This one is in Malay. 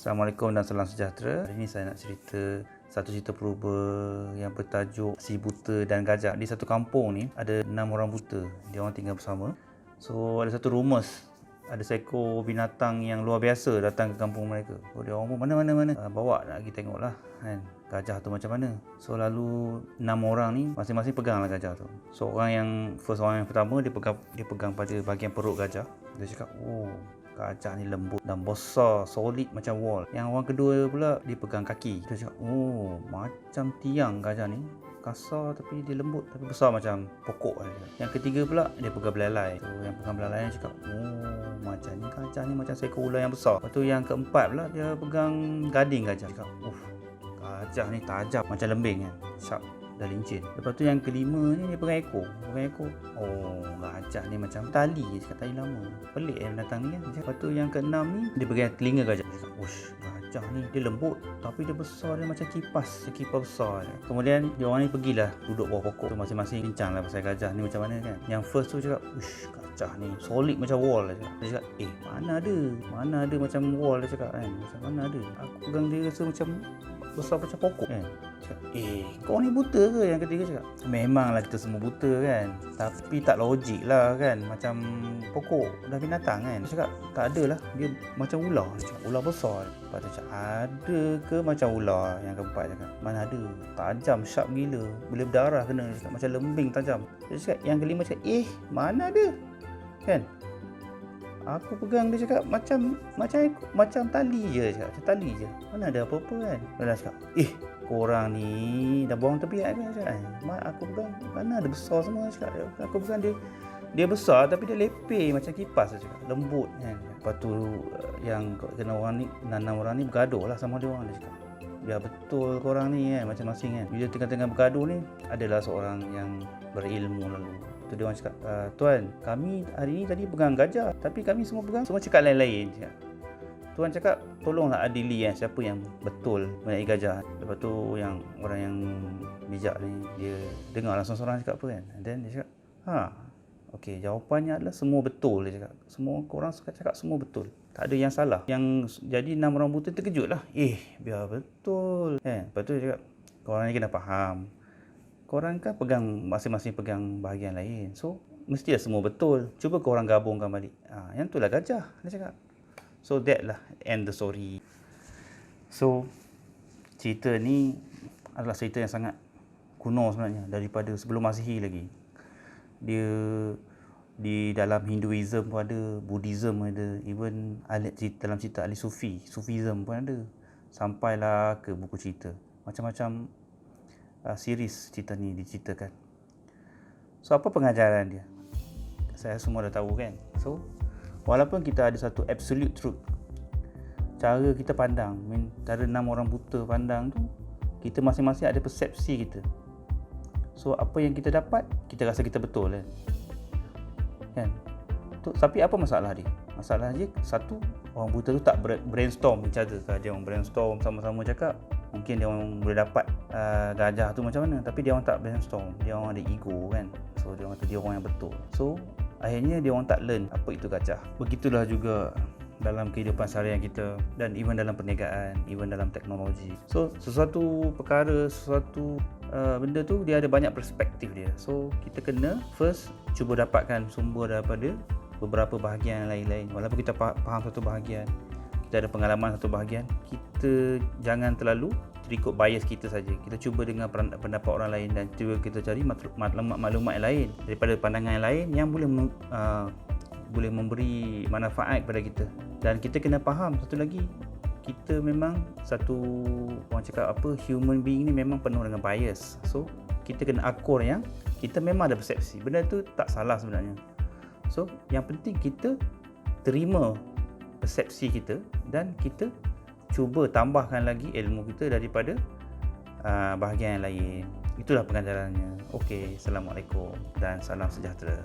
Assalamualaikum dan salam sejahtera. Hari ini saya nak cerita satu cerita purba yang bertajuk Si Buta dan Gajah. Di satu kampung ni ada 6 orang buta. Dia orang tinggal bersama. So ada satu rumus, ada seekor binatang yang luar biasa datang ke kampung mereka. So dia orang pun mana. Bawa nak pergi tengoklah kan, gajah tu macam mana. So lalu 6 orang ni masing-masing peganglah gajah tu. So orang yang pertama dia pegang pada bahagian perut gajah. Dia cakap, "Oh, gajah ni lembut dan besar, solid macam wall." Yang orang kedua pula dia pegang kaki. Dia cakap, "Oh, macam tiang gajah ni. Kasar tapi dia lembut, tapi besar macam pokok." Yang ketiga pula dia pegang belalai. So yang pegang belalai ni cakap, "Oh, macam ni gajah ni macam seekor ular yang besar." Lepas tu yang keempat pula dia pegang gading gajah. Cakap, gajah ni tajam macam lembing kan. Sharp dah lincin. Lepas tu yang kelima ni dia pegang ekor. Oh, gajah ni macam tali, dia cakap tali lama. Pelik binatang ni kan. Lepas tu yang keenam ni dia pegang telinga gajah. Dia cakap, gajah ni dia lembut tapi dia besar, dia macam kipas besar. Kemudian dia orang ni pergilah duduk bawah pokok. So, masing-masing bincanglah pasal gajah ni macam mana kan. Yang first tu cakap, gajah ni solid macam wall. Dia cakap, mana ada macam wall. Dia cakap kan, macam mana ada, aku pegang dia rasa macam besar macam pokok kan. Cakap, kau ni buta ke? Yang ketiga cakap, memanglah kita semua buta kan, tapi tak logik lah kan, macam pokok dah binatang kan. Dia cakap, tak adalah, dia macam ular. Dia cakap, ular besar. Lepas tu cakap, ada ke macam ular? Yang keempat cakap, mana ada, tajam, sharp gila, boleh berdarah kena. Dia cakap, macam lembing tajam. Dia cakap, yang kelima cakap, mana ada kan, aku pegang. Dia cakap macam tali je. Cakap, macam tali je, mana ada apa-apa kan. Dia cakap, korang ni dah buang tepi kan. Cakap, aku pegang mana ada besar semua. Cakap, aku pegang dia besar tapi dia lepeh macam kipas. Cakap, lembut kan. Lepas tu yang kena orang ni, 6 orang ni bergaduh lah sama dia orang. Dia cakap, biar betul korang ni kan, masing-masing kan. Bila tengah-tengah bergaduh ni, adalah seorang yang berilmu lalu. Tu dia orang cakap, "Tuan, kami hari ni tadi pegang gajah, tapi kami semua cakap lain-lain." Cakap, Tuan cakap, "Tolonglah adili kan, siapa yang betul menaiki gajah." Lepas tu yang orang yang bijak ni, dia dengar langsung seorang cakap apa kan. And then dia cakap, okey, jawapannya adalah semua betul. Dia cakap, semua korang cakap semua betul, tak ada yang salah. Yang jadi 6 orang buta terkejut lah. Biar betul kan. Lepas tu dia cakap, korang ni kena faham, korang kan masing-masing pegang bahagian lain, so mestilah semua betul. Cuba korang gabungkan balik. Yang tu lah gajah. Dia cakap. So that lah end the story. So cerita ni adalah cerita yang sangat kuno sebenarnya, daripada sebelum Masihi lagi. Dia di dalam Hinduism pun ada, Buddhism ada, even dalam cerita ahli Sufism pun ada. Sampailah ke buku cerita. Macam-macam series cerita ni diceritakan. So apa pengajaran dia? Saya semua dah tahu kan. So walaupun kita ada satu absolute truth, cara kita pandang, cara 6 orang buta pandang tu, kita masing-masing ada persepsi kita. So apa yang kita dapat, kita rasa kita betul kan. Tapi apa masalah dia? Masalah dia, satu, orang buta tu tak brainstorm each other. Dia orang brainstorm sama-sama cakap, mungkin dia orang boleh dapat gajah tu macam mana. Tapi dia orang tak brainstorm, dia orang ada ego kan. So dia orang kata dia orang yang betul. So akhirnya dia orang tak learn apa itu gajah. Begitulah juga dalam kehidupan seharian kita, dan even dalam perniagaan, even dalam teknologi. So sesuatu perkara, sesuatu benda tu dia ada banyak perspektif dia. So kita kena first cuba dapatkan sumber daripada beberapa bahagian lain-lain. Walaupun kita faham satu bahagian, kita ada pengalaman satu bahagian, kita jangan terlalu terikut bias kita saja. Kita cuba dengar pendapat orang lain, dan cuba kita cari maklumat lain daripada pandangan yang lain yang boleh memberi manfaat kepada kita. Dan kita kena faham satu lagi, kita memang orang cakap human being ni memang penuh dengan bias. So kita kena akur yang kita memang ada persepsi. Benda tu tak salah sebenarnya. So yang penting kita terima persepsi kita, dan kita cuba tambahkan lagi ilmu kita daripada bahagian yang lain. Itulah pengajarannya. Okey, Assalamualaikum dan salam sejahtera.